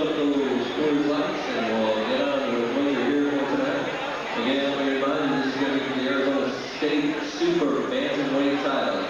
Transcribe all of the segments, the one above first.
up those scoring lights and we'll get on with what you're here for tonight. Again, let me remind you, this is going to be the Arizona State Super Bantamweight title.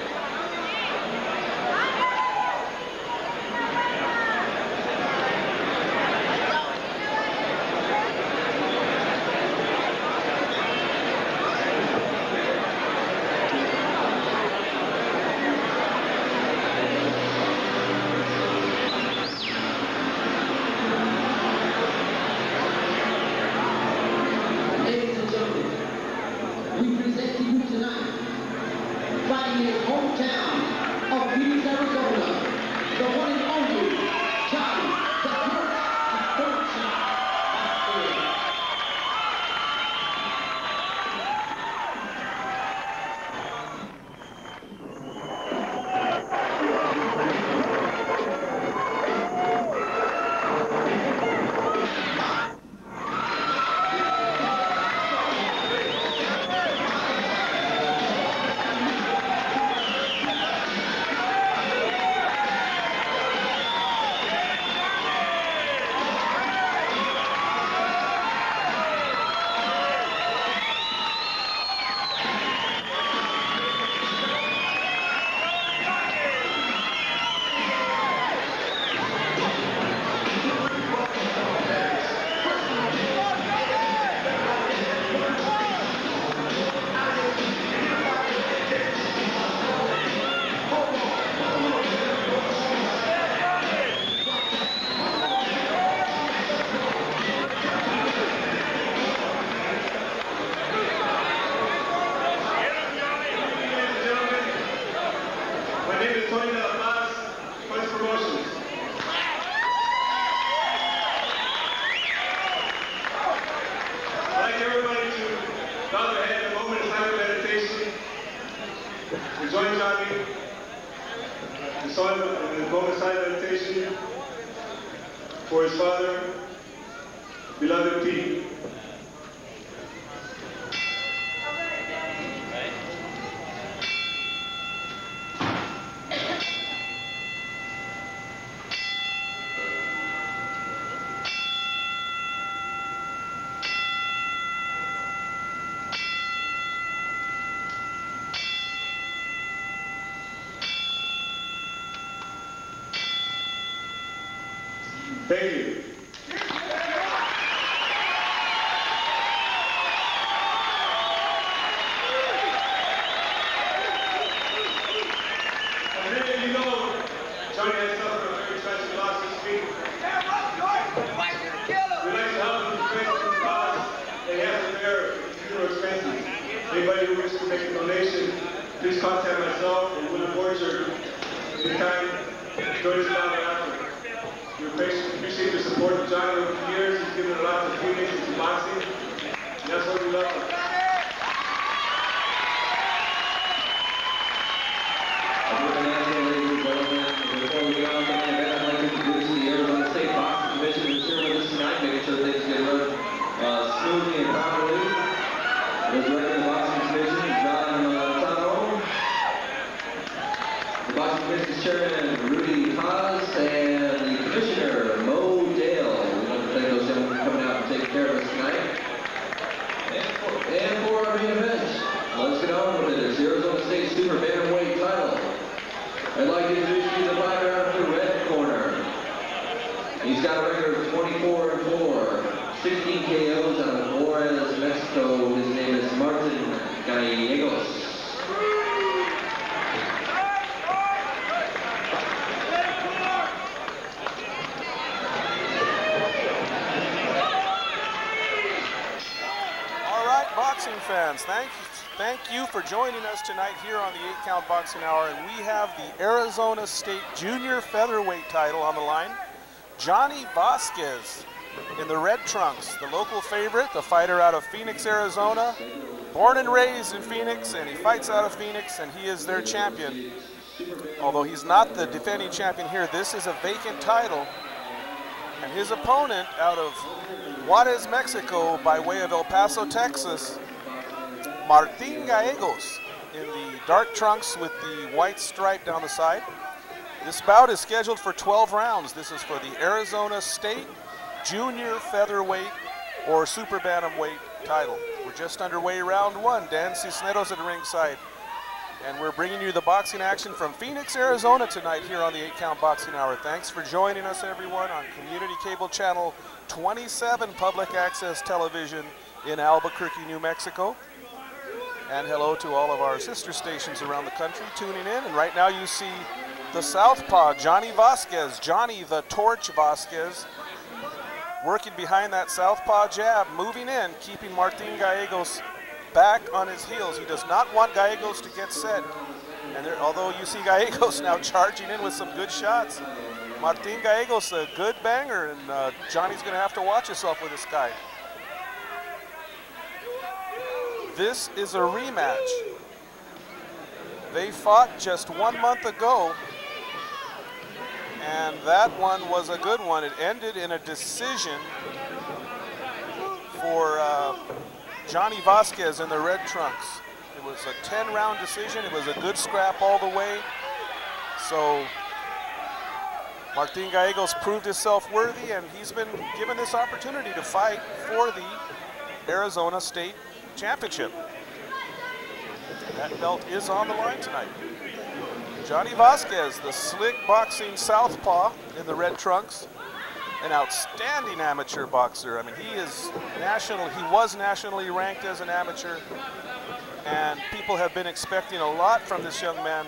For his father, beloved Pete. Thank you. As many of you know, Johnny has suffered a very tragic loss this week. We'd like to help him defend the cause that he has to bear funeral expenses. Anybody who wishes to make a donation, please contact myself and William Borger anytime during this battle after. We appreciate your support of Johnny over the years. He's given a lot to Phoenix and to boxing. And that's what we love him. Ladies and gentlemen, before we get on to the event, I'd like to introduce the Arizona State Boxing Commission who's here with us tonight, making sure things get run smoothly and properly. There's the regular Boxing Commission, John Tano. The Boxing Commission's Chairman, Rudy Haas, and the Commissioner, Mo Dale. We want to thank those gentlemen for coming out and taking care of us tonight. And for our main event, let's get on with it. It's the Arizona State Super Bantamweight title. I'd like to introduce you to the fighter out of the red corner. He's got a record of 24-4, 16 KOs out of Juarez, Mexico. His name is Martin Gallegos. Boxing fans, thank you for joining us tonight here on the 8-Count Boxing Hour, and we have the Arizona State Junior Featherweight title on the line. Johnny Vasquez in the red trunks, the local favorite, the fighter out of Phoenix, Arizona, born and raised in Phoenix, and he fights out of Phoenix, and he is their champion. Although he's not the defending champion here, this is a vacant title, and his opponent out of Juarez, Mexico, by way of El Paso, Texas, Martin Gallegos in the dark trunks with the white stripe down the side. This bout is scheduled for 12 rounds. This is for the Arizona State Junior Featherweight or Super Bantamweight title. We're just underway round one. Dan Cisneros at ringside. And we're bringing you the boxing action from Phoenix, Arizona tonight here on the 8-Count Boxing Hour. Thanks for joining us, everyone, on Community Cable Channel 27 Public Access Television in Albuquerque, New Mexico. And hello to all of our sister stations around the country tuning in. And right now you see the southpaw, Johnny Vasquez, Johnny the Torch Vasquez, working behind that southpaw jab, moving in, keeping Martin Gallegos back on his heels. He does not want Gallegos to get set. And although you see Gallegos now charging in with some good shots, Martin Gallegos, a good banger, and Johnny's going to have to watch himself with this guy. This is a rematch. They fought just 1 month ago, and that one was a good one. It ended in a decision for Johnny Vasquez in the red trunks. It was a 10-round decision. It was a good scrap all the way. So Martin Gallegos proved himself worthy, and he's been given this opportunity to fight for the Arizona State Championship. That belt is on the line tonight. Johnny Vasquez, the slick boxing southpaw in the red trunks, an outstanding amateur boxer. I mean, he was nationally ranked as an amateur, and people have been expecting a lot from this young man.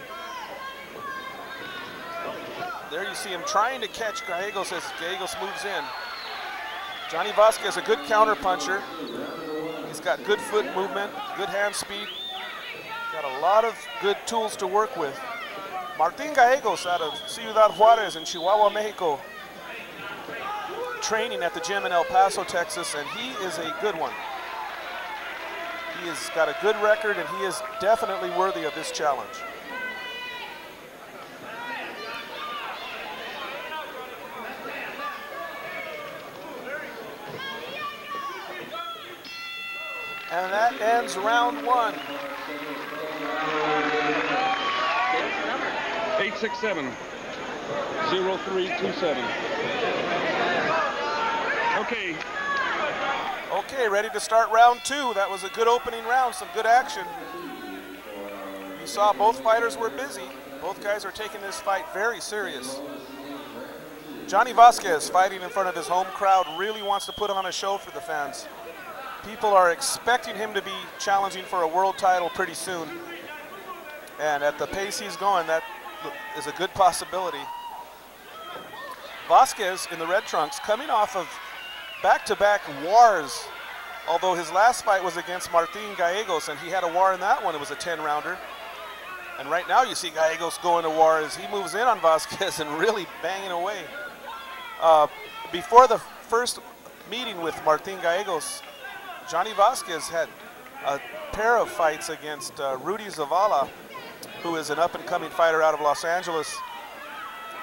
There you see him trying to catch Gallegos as Gallegos moves in. Johnny Vasquez, a good counter puncher. He's got good foot movement, good hand speed, got a lot of good tools to work with. Martin Gallegos out of Ciudad Juarez in Chihuahua, Mexico, training at the gym in El Paso, Texas, and he is a good one. He has got a good record, and he is definitely worthy of this challenge. And that ends round one. 867-0327. Okay. Okay, ready to start round two. That was a good opening round, some good action. You saw both fighters were busy. Both guys are taking this fight very serious. Johnny Vasquez, fighting in front of his home crowd, really wants to put on a show for the fans. People are expecting him to be challenging for a world title pretty soon. And at the pace he's going, that is a good possibility. Vasquez in the red trunks, coming off of back-to-back wars, although his last fight was against Martin Gallegos, and he had a war in that one. It was a 10-rounder. And right now you see Gallegos going to war as he moves in on Vasquez and really banging away. Before the first meeting with Martin Gallegos, Johnny Vasquez had a pair of fights against Rudy Zavala, who is an up-and-coming fighter out of Los Angeles.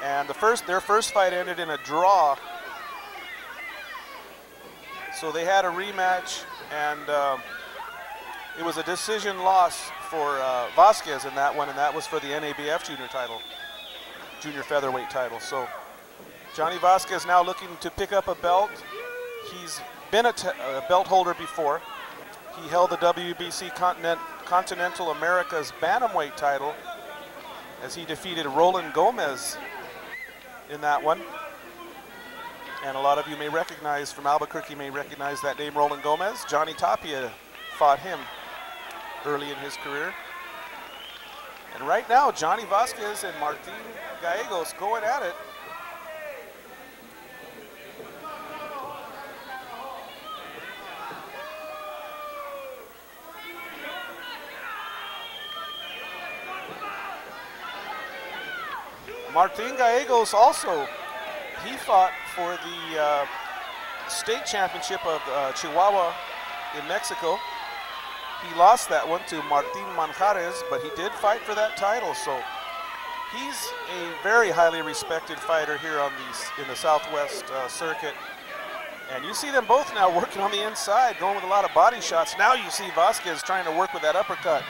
And their first fight ended in a draw. So they had a rematch, and it was a decision loss for Vasquez in that one, and that was for the NABF junior title, junior featherweight title. So Johnny Vasquez now looking to pick up a belt. He's been a belt holder before. He held the WBC Continental America's Bantamweight title as he defeated Roland Gomez in that one. And a lot of you may recognize, from Albuquerque, may recognize that name, Roland Gomez. Johnny Tapia fought him early in his career. And right now, Johnny Vasquez and Martin Gallegos going at it. Martin Gallegos also, he fought for the state championship of Chihuahua in Mexico. He lost that one to Martin Manjares, but he did fight for that title. So he's a very highly respected fighter here in the Southwest circuit. And you see them both now working on the inside, going with a lot of body shots. Now you see Vasquez trying to work with that uppercut.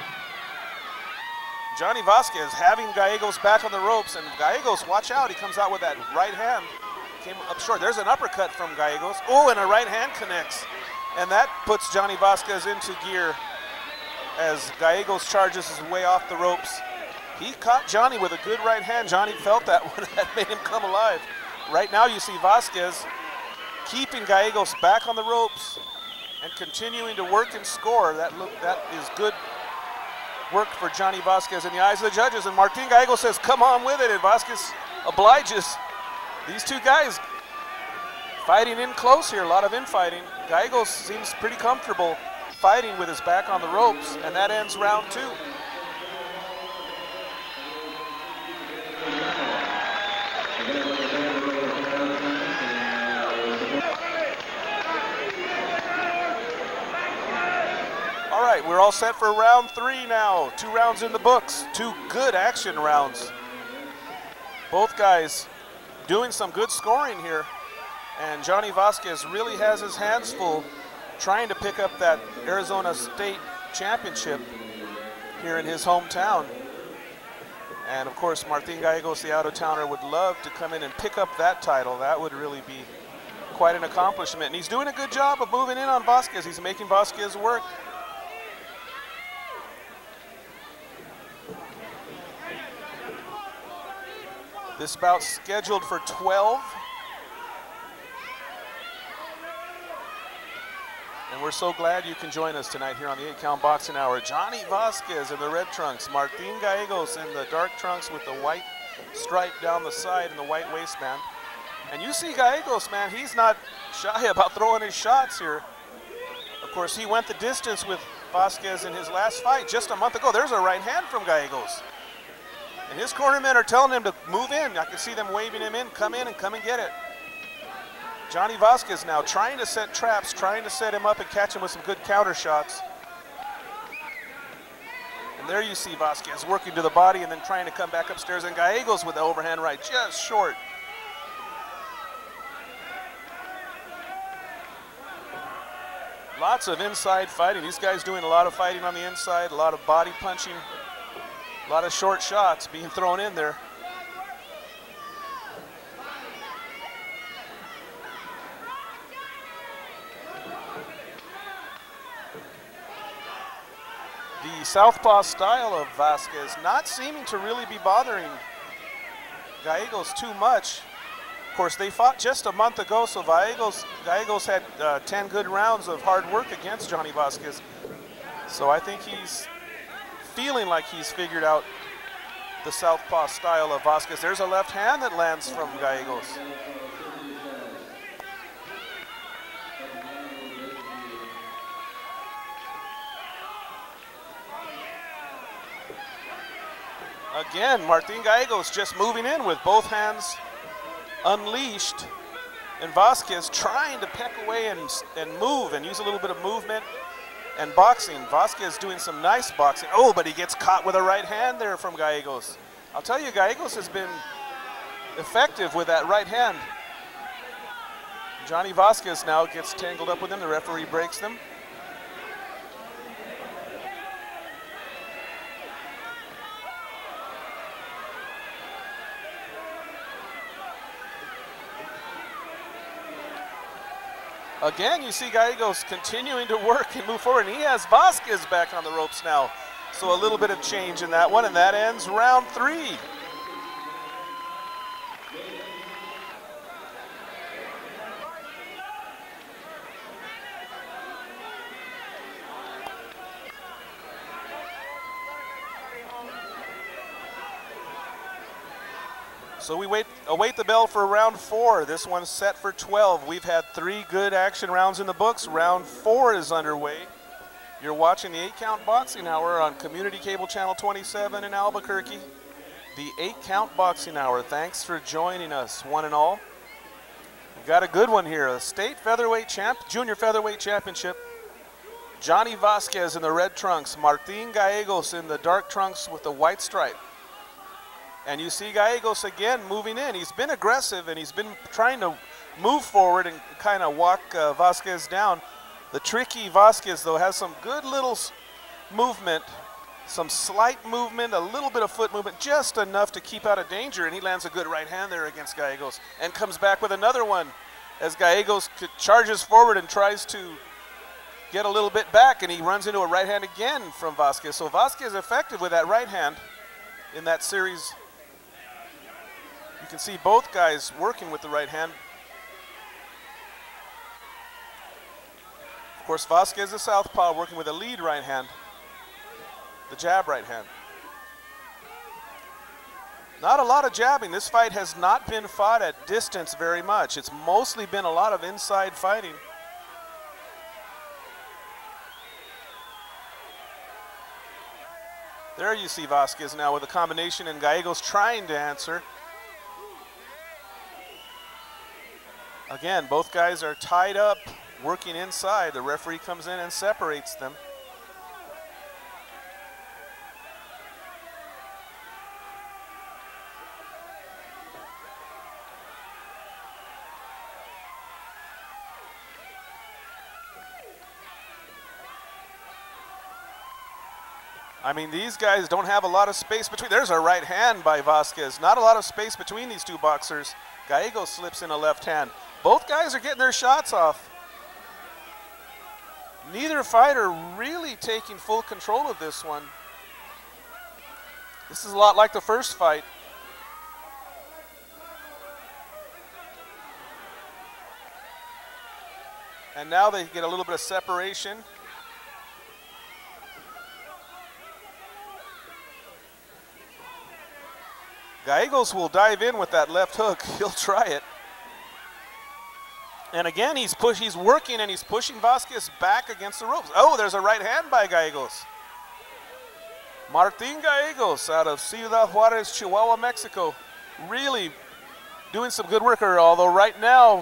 Johnny Vasquez having Gallegos back on the ropes, and Gallegos, watch out, he comes out with that right hand. Came up short. There's an uppercut from Gallegos. Oh, and a right hand connects. And that puts Johnny Vasquez into gear as Gallegos charges his way off the ropes. He caught Johnny with a good right hand. Johnny felt that one. That made him come alive. Right now you see Vasquez keeping Gallegos back on the ropes and continuing to work and score. That is good work for Johnny Vasquez in the eyes of the judges. And Martin Gallegos says, come on with it. And Vasquez obliges. These two guys fighting in close here, a lot of infighting. Gallegos seems pretty comfortable fighting with his back on the ropes, and that ends round 2. All right, we're all set for round 3 now. 2 rounds in the books, 2 good action rounds. Both guys doing some good scoring here, and Johnny Vasquez really has his hands full trying to pick up that Arizona State championship here in his hometown. And of course, Martin Gallegos, the out-of-towner, would love to come in and pick up that title. That would really be quite an accomplishment. And he's doing a good job of moving in on Vasquez. He's making Vasquez work. This bout's scheduled for 12. And we're so glad you can join us tonight here on the 8-Count Boxing Hour. Johnny Vasquez in the red trunks, Martin Gallegos in the dark trunks with the white stripe down the side and the white waistband. And you see Gallegos, man, he's not shy about throwing his shots here. Of course, he went the distance with Vasquez in his last fight just a month ago. There's a right hand from Gallegos. And his cornermen are telling him to move in. I can see them waving him in and come and get it. Johnny Vasquez now trying to set traps, trying to set him up and catch him with some good counter shots. And there you see Vasquez working to the body and then trying to come back upstairs, and Gallegos with the overhand right, just short. Lots of inside fighting. These guys doing a lot of fighting on the inside, a lot of body punching. A lot of short shots being thrown in there. The southpaw style of Vasquez not seeming to really be bothering Gallegos too much. Of course, they fought just a month ago, so Gallegos had 10 good rounds of hard work against Johnny Vasquez. So I think he's feeling like he's figured out the southpaw style of Vasquez. There's a left hand that lands from Gallegos. Again, Martin Gallegos just moving in with both hands unleashed, and Vasquez trying to peck away and move and use a little bit of movement and boxing. Vasquez doing some nice boxing. Oh, but he gets caught with a right hand there from Gallegos. I'll tell you, Gallegos has been effective with that right hand. Johnny Vasquez now gets tangled up with him. The referee breaks them. Again, you see Gallegos continuing to work and move forward, and he has Vasquez back on the ropes now. So a little bit of change in that one, and that ends round 3. So we await the bell for round 4. This one's set for 12. We've had 3 good action rounds in the books. Round 4 is underway. You're watching the 8-Count Boxing Hour on Community Cable Channel 27 in Albuquerque. The 8-Count Boxing Hour. Thanks for joining us, one and all. We've got a good one here. A state featherweight junior featherweight championship. Johnny Vasquez in the red trunks. Martin Gallegos in the dark trunks with the white stripe. And you see Gallegos again moving in. He's been aggressive and he's been trying to move forward and kind of walk Vasquez down. The tricky Vasquez, though, has some good little movement, Some slight movement, a little bit of foot movement, just enough to keep out of danger, and he lands a good right hand there against Gallegos and comes back with another one as Gallegos charges forward and tries to get a little bit back, and he runs into a right hand again from Vasquez. So Vasquez effective with that right hand in that series. You can see both guys working with the right hand. Of course, Vasquez is southpaw, working with a lead right hand, the jab right hand. Not a lot of jabbing. This fight has not been fought at distance very much. It's mostly been a lot of inside fighting. There you see Vasquez now with a combination, and Gallegos trying to answer. Again, both guys are tied up, working inside. The referee comes in and separates them. I mean, these guys don't have a lot of space between. There's a right hand by Vasquez. Not a lot of space between these two boxers. Gallegos slips in a left hand. Both guys are getting their shots off. Neither fighter really taking full control of this one. This is a lot like the first fight. And now they get a little bit of separation. Gallegos will dive in with that left hook. He'll try it. And again, he's working and he's pushing Vasquez back against the ropes. Oh, there's a right hand by Gallegos. Martin Gallegos out of Ciudad Juarez, Chihuahua, Mexico. Really doing some good work, although right now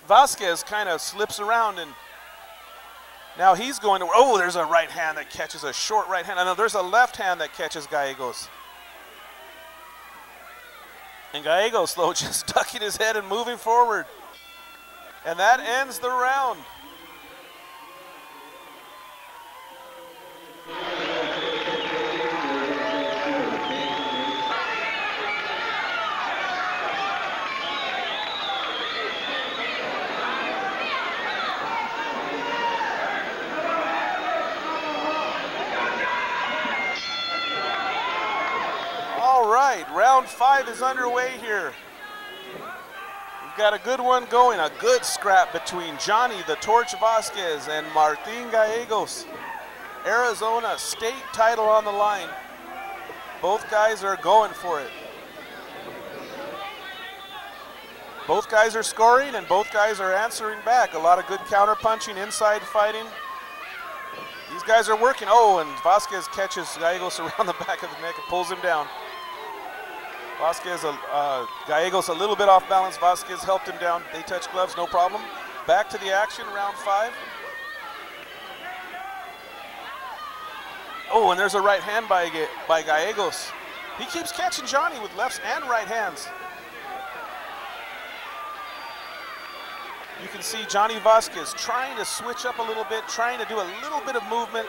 Vasquez kind of slips around, and now he's going to, oh, there's a right hand that catches, a short right hand. I know there's a left hand that catches Gallegos. And Gallegos, though, just ducking his head and moving forward. And that ends the round. All right, round 5 is underway here. We've got a good one going, a good scrap between Johnny the Torch Vasquez and Martin Gallegos. Arizona state title on the line. Both guys are going for it. Both guys are scoring and both guys are answering back. A lot of good counter punching, inside fighting. These guys are working. Oh, and Vasquez catches Gallegos around the back of the neck and pulls him down. Vasquez, Gallegos a little bit off balance. Vasquez helped him down. They touch gloves, no problem. Back to the action, round 5. Oh, and there's a right hand by Gallegos. He keeps catching Johnny with lefts and right hands. You can see Johnny Vasquez trying to switch up a little bit, trying to do a little bit of movement,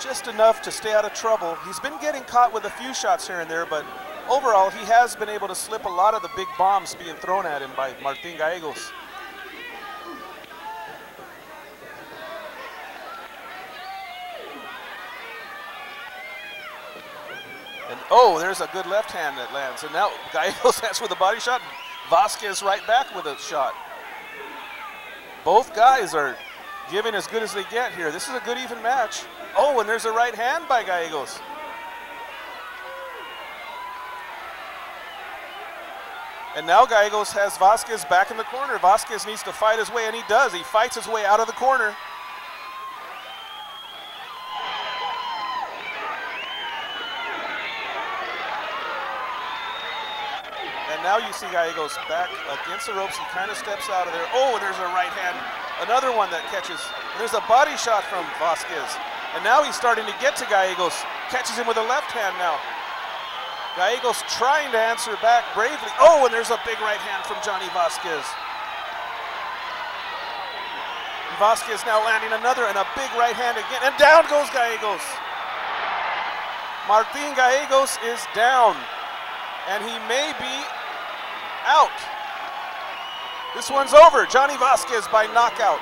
just enough to stay out of trouble. He's been getting caught with a few shots here and there, but overall, he has been able to slip a lot of the big bombs being thrown at him by Martin Gallegos. And oh, there's a good left hand that lands. And now Gallegos has with a body shot. Vasquez right back with a shot. Both guys are giving as good as they get here. This is a good even match. Oh, and there's a right hand by Gallegos. And now Gallegos has Vasquez back in the corner. Vasquez needs to fight his way, and he does. He fights his way out of the corner. And now you see Gallegos back against the ropes. He kind of steps out of there. Oh, there's a right hand. Another one that catches. There's a body shot from Vasquez. And now he's starting to get to Gallegos. Catches him with a left hand now. Gallegos trying to answer back bravely. Oh, and there's a big right hand from Johnny Vasquez. Vasquez now landing another and a big right hand again. And down goes Gallegos. Martin Gallegos is down, and he may be out. This one's over. Johnny Vasquez by knockout.